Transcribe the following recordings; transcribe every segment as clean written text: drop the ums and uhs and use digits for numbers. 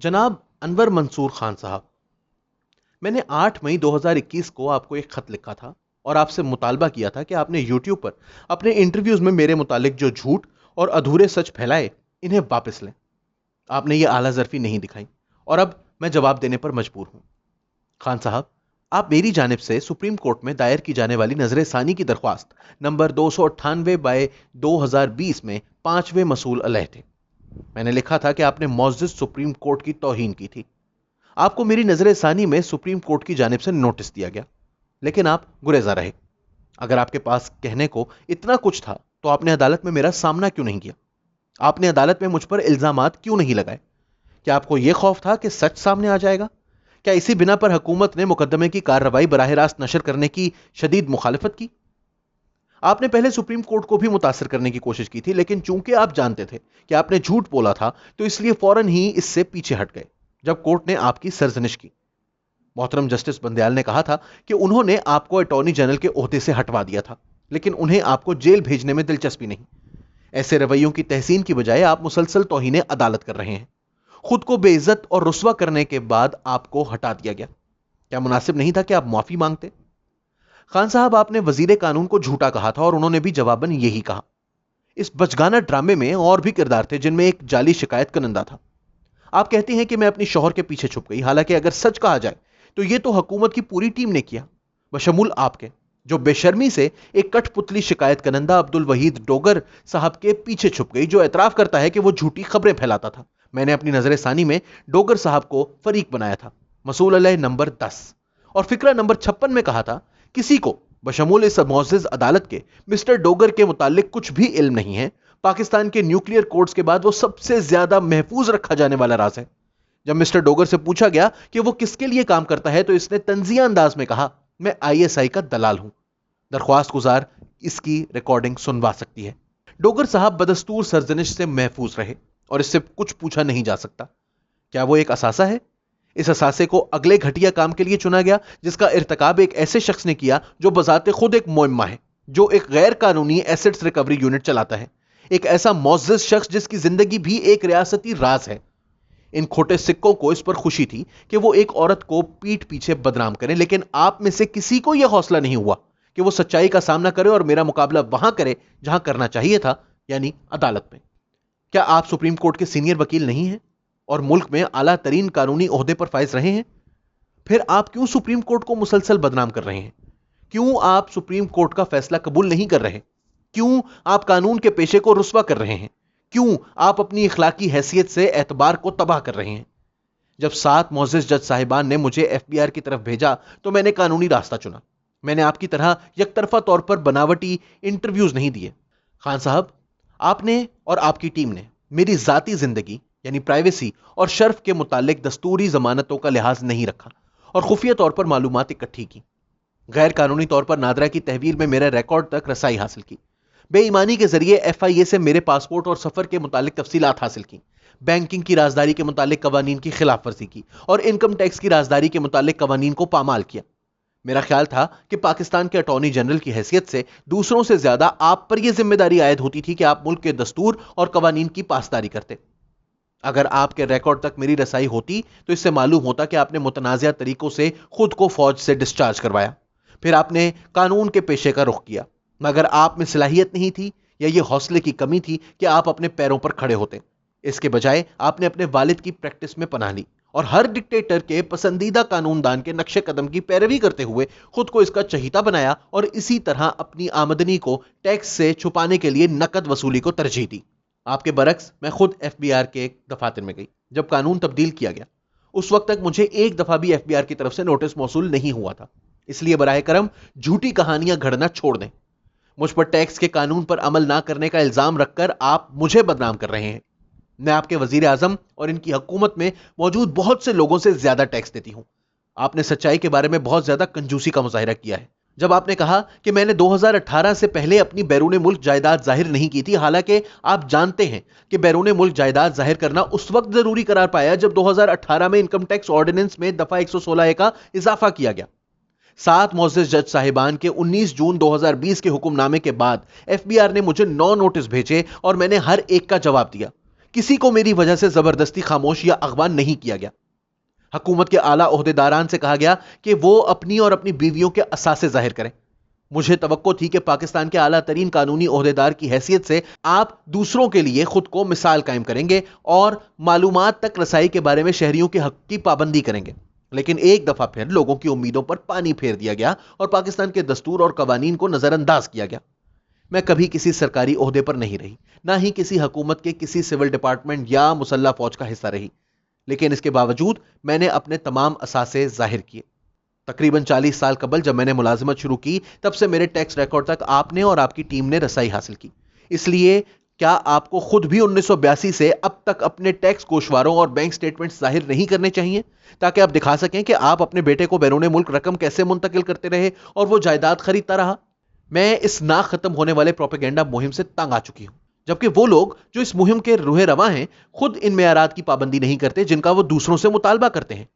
जनाब अनवर मंसूर खान साहब, मैंने 8 मई 2021 को आपको एक खत लिखा था और आपसे मुतालबा किया था कि आपने यूट्यूब पर अपने इंटरव्यूज में मेरे मुतालिक जो झूठ और अधूरे सच फैलाए, इन्हें वापस लें। आपने ये आला ज़र्फी नहीं दिखाई और अब मैं जवाब देने पर मजबूर हूं। खान साहब, आप मेरी जानिब से सुप्रीम कोर्ट में दायर की जाने वाली नजर सानी की दरख्वास्त नंबर 298/2020 में 5वें मसूल अलह थे। मैंने लिखा था कि आपने मौजूद सुप्रीम कोर्ट की तौहीन की थी। आपको मेरी नजर सानी में सुप्रीम कोर्ट की जानिब से नोटिस दिया गया, लेकिन आप गुरेजा रहे। अगर आपके पास कहने को इतना कुछ था तो आपने अदालत में मेरा सामना क्यों नहीं किया? आपने अदालत में मुझ पर इल्जामात क्यों नहीं लगाए? क्या आपको यह खौफ था कि सच सामने आ जाएगा? क्या इसी बिना पर हुकूमत ने मुकदमे की कार्रवाई बराह रास्त नशर करने की शदीद मुखालिफत की? आपने पहले सुप्रीम कोर्ट को भी मुतासर करने की कोशिश की थी, लेकिन चूंकि आप जानते थे कि आपने झूठ बोला था तो इसलिए फौरन ही इससे पीछे हट गए जब कोर्ट ने आपकी सरजनिश की। मोहतरम जस्टिस बंदयाल ने कहा था कि उन्होंने आपको अटॉर्नी जनरल के ओहदे से हटवा दिया था, लेकिन उन्हें आपको जेल भेजने में दिलचस्पी नहीं। ऐसे रवैयों की तहसीन की बजाय आप मुसलसल तौहीन अदालत कर रहे हैं। खुद को बेइज्जत और रुस्वा करने के बाद आपको हटा दिया गया। क्या मुनासिब नहीं था कि आप माफी मांगते? खान साहब, आपने वजीर कानून को झूठा कहा था और उन्होंने भी जवाबन यही कहा। इस बचगाना ड्रामे में और भी किरदार थे, जिनमें एक जाली शिकायत करंदा था। आप कहती हैं कि मैं अपनी शौहर के पीछे छुप गई, हालांकि अगर सच कहा जाए तो यह तो हुकूमत की पूरी टीम ने किया, बशमूल आपके, जो बेशर्मी से एक कठपुतली शिकायत करंदा अब्दुल वहीद डोगर साहब के पीछे छुप गई, जो एतराफ करता है कि वो झूठी खबरें फैलाता था। मैंने अपनी नजर सानी में डोगर साहब को फरीक बनाया था, मसूल अलह नंबर 10 और फिक्रा नंबर 56 में कहा था, किसी को बशमूल इस मुअज़्ज़ज़ अदालत के मिस्टर डोगर के मुतालिक कुछ भी इल्म नहीं है। पाकिस्तान के न्यूक्लियर कोड्स के बाद वो सबसे ज्यादा महफूज रखा जाने वाला राज है। जब मिस्टर डोगर से पूछा गया कि वो किसके लिए काम करता है तो इसने तंजिया अंदाज में कहा, मैं आईएसआई का दलाल हूं। दरख्वास्त गुजार इसकी रिकॉर्डिंग सुनवा सकती है। डोगर साहब बदस्तूर सरजनिश से महफूज रहे और इससे कुछ पूछा नहीं जा सकता। क्या वो एक असासा है? इस असासे को अगले घटिया काम के लिए चुना गया जिसका इर्तकाब एक ऐसे शख्स ने किया जो बजाते खुद एक मुअम्मा है, जो एक गैर कानूनी एसेट्स रिकवरी यूनिट चलाता है। एक ऐसा मुअज़्ज़ज़ शख्स जिसकी जिंदगी भी एक रियासती राज है। इन खोटे सिक्कों को इस पर खुशी थी कि वो एक औरत को पीठ पीछे बदनाम करें, लेकिन आप में से किसी को यह हौसला नहीं हुआ कि वो सच्चाई का सामना करे और मेरा मुकाबला वहां करे जहां करना चाहिए था, यानी अदालत में। क्या आप सुप्रीम कोर्ट के सीनियर वकील नहीं हैं और मुल्क में आला तरीन कानूनी ओहदे पर फाइज रहे हैं? फिर आप क्यों सुप्रीम कोर्ट को मुसलसल बदनाम कर रहे हैं? क्यों आप सुप्रीम कोर्ट का फैसला कबूल नहीं कर रहे? क्यों आप कानून के पेशे को रुस्वा कर रहे हैं? क्यों आप अपनी इखलाकी हैसियत से एतबार को तबाह कर रहे हैं? जब 7 मुअज़्ज़ज़ जज साहिबान ने मुझे एफबीआर की तरफ भेजा तो मैंने कानूनी रास्ता चुना। मैंने आपकी तरह यकतरफा तौर पर बनावटी इंटरव्यूज नहीं दिए। खान साहब, आपने और आपकी टीम ने मेरी जाती जिंदगी यानी प्राइवेसी और शर्फ के मुतालिक दस्तूरी जमानतों का लिहाज नहीं रखा और खुफिया तौर पर मालूमात इकट्ठी की। गैर कानूनी तौर पर नादरा की तहवील में मेरे रिकॉर्ड तक रसाई हासिल की। बेईमानी के जरिए एफआईए से मेरे पासपोर्ट और सफर के मुतालिक तफसीलात हासिल की। बैंकिंग की राजदारी के मुतालिक कवानीन की खिलाफ वर्जी की और इनकम टैक्स की राजदारी के मुतालिक कवानीन को पामाल किया। मेरा ख्याल था कि पाकिस्तान के अटॉर्नी जनरल की हैसियत से दूसरों से ज्यादा आप पर यह जिम्मेदारी आयद होती थी कि आप मुल्क के दस्तूर और कवानीन की पासदारी करते। अगर आपके रिकॉर्ड तक मेरी रसाई होती तो इससे मालूम होता कि आपने मुतनाज़िया तरीकों से खुद को फौज से डिस्चार्ज करवाया, फिर आपने कानून के पेशे का रुख किया, मगर आप में सलाहियत नहीं थी या यह हौसले की कमी थी कि आप अपने पैरों पर खड़े होते। इसके बजाय आपने अपने वालिद की प्रैक्टिस में पनाह ली और हर डिक्टेटर के पसंदीदा कानूनदान के नक्शे कदम की पैरवी करते हुए खुद को इसका चहीता बनाया और इसी तरह अपनी आमदनी को टैक्स से छुपाने के लिए नकद वसूली को तरजीह दी। आपके बरक्स मैं खुद एफबीआर के दफातर में गई जब कानून तब्दील किया गया। उस वक्त तक मुझे एक दफा भी एफबीआर की तरफ से नोटिस मौसूल नहीं हुआ था। इसलिए बराए करम झूठी कहानियां घड़ना छोड़ दें। मुझ पर टैक्स के कानून पर अमल ना करने का इल्जाम रखकर आप मुझे बदनाम कर रहे हैं। मैं आपके वजीर आजम और इनकी हुकूमत में मौजूद बहुत से लोगों से ज्यादा टैक्स देती हूं। आपने सच्चाई के बारे में बहुत ज्यादा कंजूसी का मुजाहिरा किया है जब आपने कहा कि मैंने 2018 से पहले अपनी बैरून मुल्क जायदाद जाहिर नहीं की थी, हालांकि आप जानते हैं कि बैरून मुल्क जायदाद जाहिर करना उस वक्त जरूरी करार पाया जब 2018 में इनकम टैक्स ऑर्डिनेंस में दफा 116 का इजाफा किया गया। 7 मुअज़्ज़ज़ जज साहिबान के 19 जून 2020 के हुक्मनामे के बाद एफबीआर ने मुझे 9 नोटिस भेजे और मैंने हर एक का जवाब दिया। किसी को मेरी वजह से जबरदस्ती खामोश या अगवा नहीं किया गया। हुकूमत के आला ओहदेदारान से कहा गया कि वो अपनी और अपनी बीवियों के असासे जाहिर करें। मुझे तवक्को थी कि पाकिस्तान के आला तरीन कानूनी ओहदेदार की हैसियत से आप दूसरों के लिए खुद को मिसाल कायम करेंगे और मालूमात तक रसाई के बारे में शहरियों के हक की पाबंदी करेंगे। लेकिन एक दफा फिर लोगों की उम्मीदों पर पानी फेर दिया गया और पाकिस्तान के दस्तूर और कवानीन को नजरअंदाज किया गया। मैं कभी किसी सरकारी ओहदे पर नहीं रही, ना ही किसी हुकूमत के किसी सिविल डिपार्टमेंट या मुसल्ला फौज का हिस्सा रही, लेकिन इसके बावजूद मैंने अपने तमाम असासे जाहिर किए। तकरीबन 40 साल कबल जब मैंने मुलाजिमत शुरू की, तब से मेरे टैक्स रिकॉर्ड तक आपने और आपकी टीम ने रसाई हासिल की। इसलिए क्या आपको खुद भी 1982 से अब तक अपने टैक्स गोशवारों और बैंक स्टेटमेंट्स जाहिर नहीं करने चाहिए, ताकि आप दिखा सकें कि आप अपने बेटे को बैरून मुल्क रकम कैसे मुंतकिल करते रहे और वो जायदाद खरीदता रहा? मैं इस ना खत्म होने वाले प्रोपेगेंडा मुहिम से तंग आ चुकी हूं, जबकि वो लोग जो इस मुहिम के रूहे रवा हैं खुद इन मेयारात की पाबंदी नहीं करते जिनका वो दूसरों से मुतालबा करते हैं।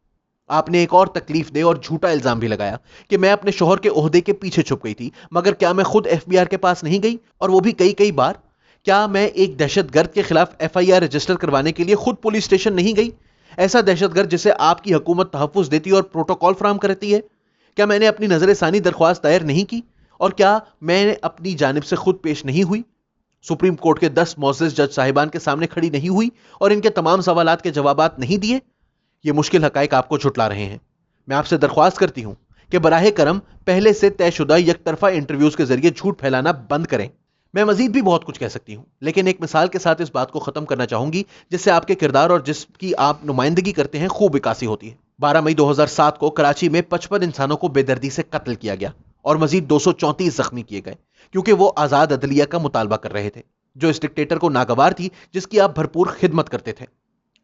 आपने एक और तकलीफ दे और झूठा इल्जाम भी लगाया कि मैं अपने शोहर के ओहदे के पीछे छुप गई थी, मगर क्या मैं खुद एफबीआर के पास नहीं गई, और वो भी कई कई बार? क्या मैं एक दहशतगर्द के खिलाफ एफआईआर रजिस्टर करवाने के लिए खुद पुलिस स्टेशन नहीं गई, ऐसा दहशतगर्द जिसे आपकी हुकूमत तहफ्फुज देती और प्रोटोकॉल फराहम करती है? क्या मैंने अपनी नजर-ए-सानी दरख्वास्त दायर नहीं की, और क्या मैं अपनी जानिब से खुद पेश नहीं हुई, सुप्रीम कोर्ट के 10 मोअज़्ज़िज़ जज साहिबान के सामने खड़ी नहीं हुई और इनके तमाम सवालात के जवाबात नहीं दिए? ये मुश्किल हकाइक आपको झुटला रहे हैं। मैं आपसे दरख्वास्त करती हूं कि बराहे करम पहले से तयशुदा यकतरफा इंटरव्यूज के जरिए झूठ फैलाना बंद करें। मैं मजीद भी बहुत कुछ कह सकती हूं, लेकिन एक मिसाल के साथ इस बात को खत्म करना चाहूंगी जिससे आपके किरदार और जिसकी आप नुमाइंदगी करते हैं खूब विकासी होती है। 12 मई 2007 को कराची में 55 इंसानों को बेदर्दी से कत्ल किया गया और मजीद 234 जख्मी किए गए, क्योंकि वो आजाद अदलिया का मुतालबा कर रहे थे, जो इस डिक्टेटर को नागवार थी जिसकी आप भरपूर खिदमत करते थे।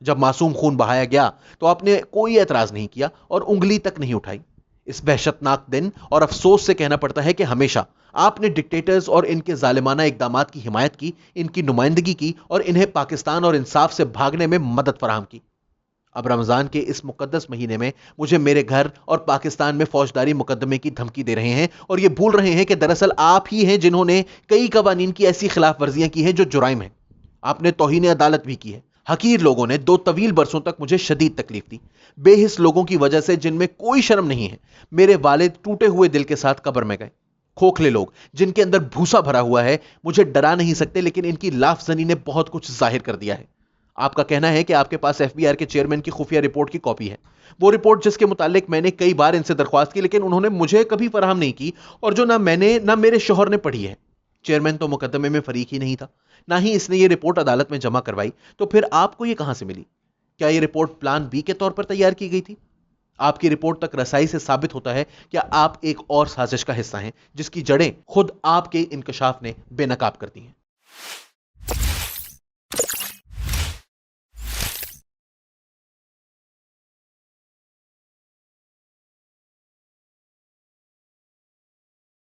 जब मासूम खून बहाया गया तो आपने कोई एतराज नहीं किया और उंगली तक नहीं उठाई। इस वहशतनाक दिन और अफसोस से कहना पड़ता है कि हमेशा आपने डिक्टेटर्स और इनके जालिमाना इकदामात की हिमायत की, इनकी नुमाइंदगी की और इन्हें पाकिस्तान और इंसाफ से भागने में मदद फराहम की। अब रमजान के इस मुकद्दस महीने में मुझे मेरे घर और पाकिस्तान में फौजदारी मुकदमे की धमकी दे रहे हैं और ये भूल रहे हैं कि दरअसल आप ही हैं जिन्होंने कई कवानीन की ऐसी खिलाफ वर्जियां की हैं जो जुराइम है। आपने तौहीन अदालत भी की है। हकीर लोगों ने 2 तवील बरसों तक मुझे शदीद तकलीफ दी, बेहिस लोगों की वजह से जिनमें कोई शर्म नहीं है। मेरे वालिद टूटे हुए दिल के साथ कब्र में गए। खोखले लोग जिनके अंदर भूसा भरा हुआ है मुझे डरा नहीं सकते, लेकिन इनकी लाफजनी ने बहुत कुछ जाहिर कर दिया है। आपका कहना है कि आपके पास एफबीआर के चेयरमैन की खुफिया रिपोर्ट की कॉपी है, वो रिपोर्ट जिसके मुतालिक मैंने कई बार इनसे दरख्वास्त की, लेकिन उन्होंने मुझे कभी फराहम नहीं की, और जो ना मैंने ना मेरे शोहर ने पढ़ी है। चेयरमैन तो मुकदमे में फरीक ही नहीं था, ना ही इसने ये रिपोर्ट अदालत में जमा करवाई, तो फिर आपको ये कहां से मिली? क्या ये रिपोर्ट प्लान बी के तौर पर तैयार की गई थी? आपकी रिपोर्ट तक रसाई से साबित होता है कि आप एक और साजिश का हिस्सा हैं जिसकी जड़ें खुद आपके इंकशाफ ने बेनकाब कर दी हैं।